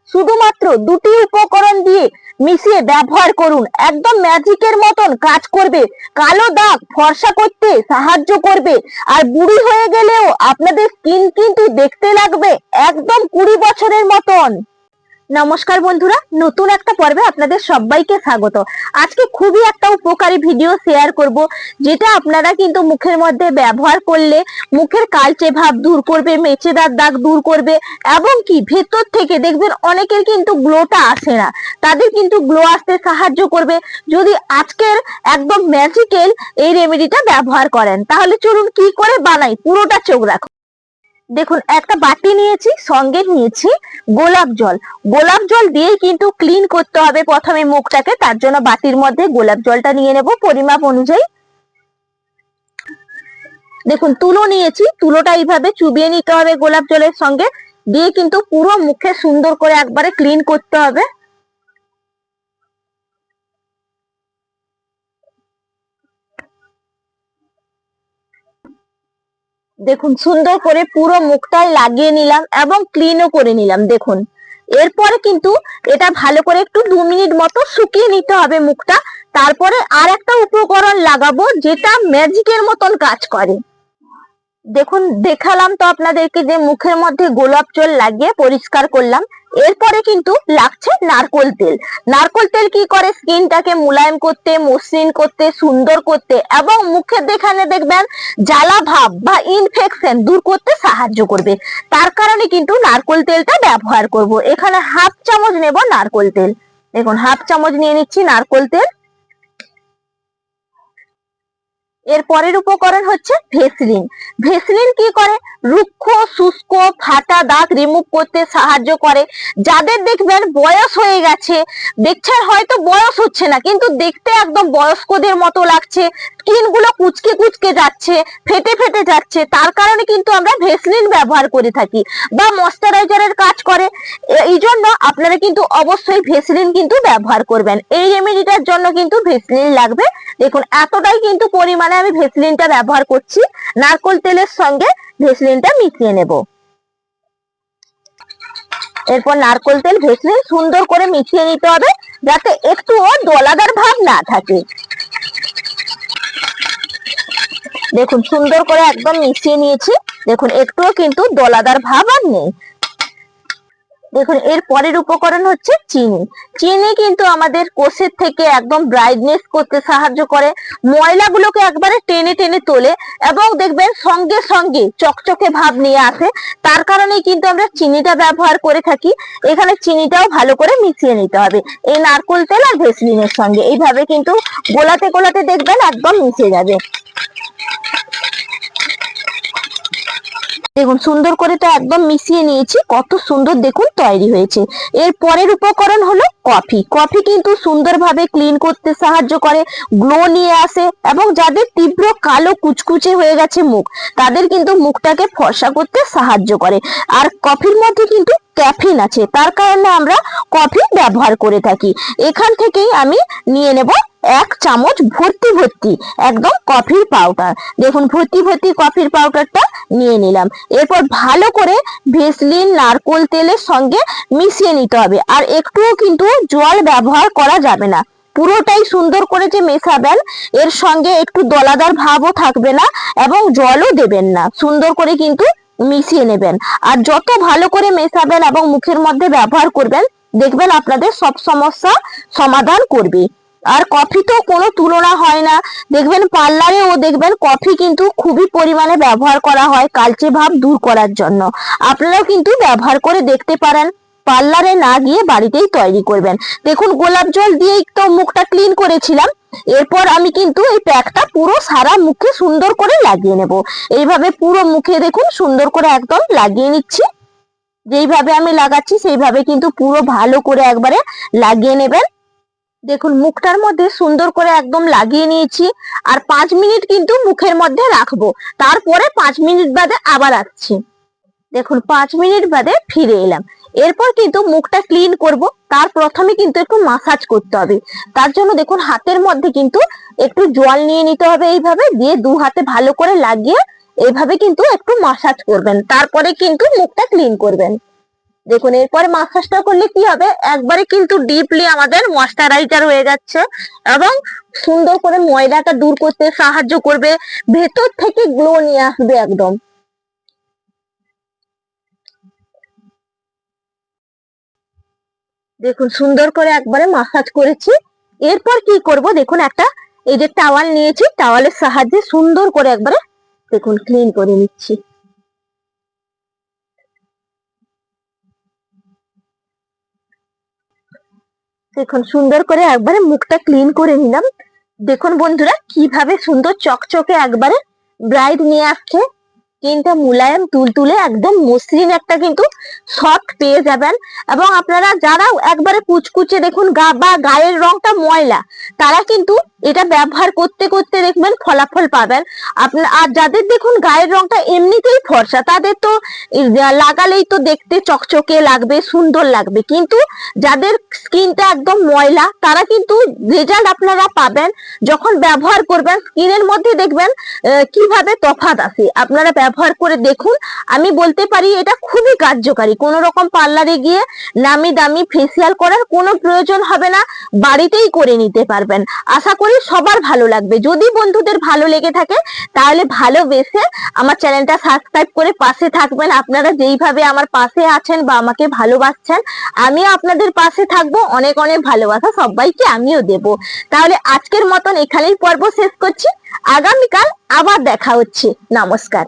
শুধুমাত্র দুটি উপকরণ দিয়ে মিশিয়ে ব্যবহার করুন, একদম ম্যাজিকের মতন কাজ করবে। কালো দাগ ফর্সা করতে সাহায্য করবে, আর বুড়ি হয়ে গেলেও আপনাদের স্কিন কিন্তু দেখতে লাগবে একদম 20 বছরের মতন। নমস্কার বন্ধুরা, নতুন একটা পর্বে আপনাদের সবাইকে স্বাগত। আজকে খুবই একটা উপকারী ভিডিও শেয়ার করব, যেটা আপনারা কিন্তু মুখের মধ্যে ব্যবহার করলে মুখের কালচে ভাব দূর করবে, মেচেদার দাগ দূর করবে, এবং কি ভেতর থেকে দেখবেন অনেকের কিন্তু গ্লোটা আসে না, তাদের কিন্তু গ্লো আসতে সাহায্য করবে যদি আজকের একদম ম্যাজিক্যাল এই রেমেডিটা ব্যবহার করেন। তাহলে চলুন কি করে বানাই, পুরোটা চোখ রাখুন। দেখুন, একটা বাটি নিয়েছি, সঙ্গে নিয়েছি গোলাপ জল। গোলাপ জল দিয়ে কিন্তু ক্লিন করতে হবে প্রথমে মুখটাকে, তার জন্য বাটির মধ্যে গোলাপ জলটা নিয়ে নেব পরিমাপ অনুযায়ী। দেখুন, তুলো নিয়েছি, তুলোটা এইভাবে চুবিয়ে নিতে হবে গোলাপ জলের সঙ্গে, দিয়ে কিন্তু পুরো মুখে সুন্দর করে একবারে ক্লিন করতে হবে। দেখুন, সুন্দর করে পুরো মুখটাই লাগিয়ে নিলাম এবং ক্লিনও করে নিলাম। দেখুন, এরপরে কিন্তু এটা ভালো করে একটু 2 মিনিট মতো শুকিয়ে নিতে হবে মুখটা। তারপরে আর একটা উপকরণ লাগাবো যেটা ম্যাজিকের মতন কাজ করে। দেখুন, দেখালাম তো আপনাদেরকে যে মুখের মধ্যে গোলাপ জল লাগিয়ে পরিষ্কার করলাম। এরপরে কিন্তু লাগছে নারকোল তেল। নারকোল তেল কি করে, স্কিনটাকে মুলায়ম করতে, মসৃণ করতে, সুন্দর করতে এবং মুখের যেখানে দেখবেন জ্বালা ভাব বা ইনফেকশন দূর করতে সাহায্য করবে। তার কারণে কিন্তু নারকোল তেলটা ব্যবহার করব। এখানে হাফ চামচ নেব নারকোল তেল। দেখুন, হাফ চামচ নিয়ে নিচ্ছি নারকোল তেল। এর পরের উপকরণ হচ্ছে ভেসলিন। ভেসলিন কি করে, রুক্ষ, শুষ্ক, ফাটা দাগ রিমুভ করতে সাহায্য করে। যাদের দেখবেন বয়স হয়ে গেছে, দেখছেন হয়তো বয়স হচ্ছে না কিন্তু দেখতে একদম বয়স্কদের মতো লাগছে, স্কিন গুলো কুচকে কুচকে যাচ্ছে, ফেটে ফেটে যাচ্ছে, তার কারণে কিন্তু আমরা ভেসলিন ব্যবহার করে থাকি, বা ময়শ্চারাইজারের কাজ করে। এই জন্য আপনারা কিন্তু অবশ্যই ভেসলিন কিন্তু ব্যবহার করবেন। এই রেমেডিটার জন্য কিন্তু ভেসলিন লাগবে। দেখুন, এতটাই কিন্তু পরিমাণে আমি ভেসলিনটা ব্যবহার করছি। নারকোল তেলের সঙ্গে ভেসলিনটা মিশিয়ে নেব। এরপর নারকোল তেল ভেসলিন সুন্দর করে মিশিয়ে নিতে হবে, যাতে একটুও দলাদার ভাব না থাকে। দেখুন, সুন্দর করে একদম মিশিয়ে নিয়েছি। দেখুন, একটুও কিন্তু দলাদার ভাব আর নেই। দেখুন, এর পরের উপকরণ হচ্ছে চিনি। চিনি কিন্তু আমাদের কোষের থেকে একদম ব্রাইটনেস করতে সাহায্য করে, ময়লাগুলোকে একবারে টেনে টেনে তোলে এবং দেখবেন সঙ্গে সঙ্গে চকচকে ভাব নিয়ে আসে। তার কারণেই কিন্তু আমরা চিনিটা ব্যবহার করে থাকি। এখানে চিনিটাও ভালো করে মিশিয়ে নিতে হবে এই নারকোল তেল আর ভেসলিনের সঙ্গে। এইভাবে কিন্তু গোলাতে গোলাতে দেখবেন একদম মিশে যাবে। দেখুন, সুন্দর করে তো একদম মিশিয়ে নিয়েছি, কত সুন্দর দেখুন তৈরি হয়েছে। এর পরের উপকরণ হলো কফি। কফি কিন্তু সুন্দরভাবে ক্লিন করতে সাহায্য করে, গ্লো নিয়ে আসে, এবং যাদের তীব্র কালো কুচকুচে হয়ে গেছে মুখ, তাদের কিন্তু মুখটাকে ফর্সা করতে সাহায্য করে। আর কফির মধ্যে কিন্তু ক্যাফিন আছে, তার কারণে আমরা কফি ব্যবহার করে থাকি। এখান থেকেই আমি নিয়ে নেব 1 চামচ ভর্তি ভর্তি একদম কফির পাউডার। দেখুন, ভর্তি ভর্তি কফির পাউডারটা নিয়ে নিলাম। এরপর ভালো করে ভেসলিন নারকোল তেলের সঙ্গে মিশিয়ে নিতে হবে, আর একটুও কিন্তু জল ব্যবহার করা যাবে না। পুরোটাই সুন্দর করে যে মেশাবেন, এর সঙ্গে একটু দলাদার ভাবও থাকবে না এবং জলও দেবেন না। সুন্দর করে কিন্তু মিশিয়ে নেবেন, আর যত ভালো করে মেশাবেন এবং মুখের মধ্যে ব্যবহার করবেন, দেখবেন আপনাদের সব সমস্যা সমাধান করবে। আর কফি তো কোনো তুলনা হয় না। দেখবেন পার্লারেও দেখবেন কফি কিন্তু খুবই পরিমাণে ব্যবহার করা হয় কালচে ভাব দূর করার জন্য। আপনারাও কিন্তু ব্যবহার করে দেখতে পারেন, পার্লারে না গিয়ে বাড়িতেই তৈরি করবেন। দেখুন, গোলাপ জল দিয়েই তো মুখটা ক্লিন করেছিলাম। এরপর আমি কিন্তু এই প্যাকটা পুরো সারা মুখে সুন্দর করে লাগিয়ে নেব। এইভাবে পুরো মুখে দেখুন সুন্দর করে একদম লাগিয়ে নিচ্ছি। যেইভাবে আমি লাগাচ্ছি সেইভাবে কিন্তু পুরো ভালো করে একবারে লাগিয়ে নেবেন। দেখুন, মুখটার মধ্যে সুন্দর করে একদম লাগিয়ে নিয়েছি, আর 5 মিনিট কিন্তু মুখের মধ্যে রাখবো। তারপরে 5 মিনিট বাদে আবার আসছি। দেখুন, 5 মিনিট বাদে ফিরে এলাম। এরপর কিন্তু মুখটা ক্লিন করব। তার প্রথমে কিন্তু একটু মাসাজ করতে হবে। তার জন্য দেখুন, হাতের মধ্যে কিন্তু একটু জল নিয়ে নিতে হবে, এইভাবে দিয়ে 2 হাতে ভালো করে লাগিয়ে এইভাবে কিন্তু একটু মাসাজ করবেন, তারপরে কিন্তু মুখটা ক্লিন করবেন। দেখুন এরপরে মাসাজটা করলে কি হবে, একবারে কিন্তু ডিপলি আমাদের ময়শ্চারাইজার হয়ে যাচ্ছে এবং সুন্দর করে ময়লাটা দূর করতে সাহায্য করবে, ভেতর থেকে গ্লো নিয়ে আসবে একদম। দেখুন সুন্দর করে একবারে মাসাজ করেছি। এরপর কি করব, দেখুন একটা এই যে টাওয়াল নিয়েছি, টাওয়ালের সাহায্যে সুন্দর করে একবারে দেখুন ক্লিন করে নিচ্ছি। দেখুন সুন্দর করে একবারে মুখটা ক্লিন করে নিলাম। দেখুন বন্ধুরা কিভাবে সুন্দর চকচকে একবারে ব্রাইট নিয়ে আসছে, স্কিনটা মুলায়ম তুলতুলে একদম মসৃণ একটা কিন্তু সফট পেয়ে যাবেন। এবং আপনারা যারা একবারে কুচকুচে দেখুন গা বা গায়ের রংটা ময়লা, তারা কিন্তু এটা ব্যবহার করতে করতে দেখবেন ফলাফল পাবেন। আপনার আর যাদের দেখুন গায়ের রংটা এমনিতেই ফর্সা, তাদের তো লাগালেই তো দেখতে চকচকে লাগবে, সুন্দর লাগবে, কিন্তু যাদের স্কিনটা একদম ময়লা তারা কিন্তু রেজাল্ট আপনারা পাবেন যখন ব্যবহার করবেন। স্কিনের মধ্যে দেখবেন কিভাবে তফাৎ আসে, আপনারা ব্যবহার করে দেখুন। আমি বলতে পারি এটা খুবই কার্যকারী, কোনো রকম পার্লারে গিয়ে নামি দামি ফেসিয়াল করার কোনো প্রয়োজন হবে না, বাড়িতেই করে নিতে পারবেন। আশা করি সবার ভালো লাগবে। যদি বন্ধুদের ভালো লেগে থাকে তাহলে ভালোবেসে আমার চ্যানেলটা সাবস্ক্রাইব করে পাশে থাকবেন। আপনারা যেইভাবে আমার পাশে আছেন বা আমাকে ভালোবাসছেন, আমিও আপনাদের পাশে থাকবো। অনেক অনেক ভালোবাসা সবাইকে আমিও দেব। তাহলে আজকের মতন এখানেই পর্ব শেষ করছি, আগামীকাল আবার দেখা হচ্ছে। নমস্কার।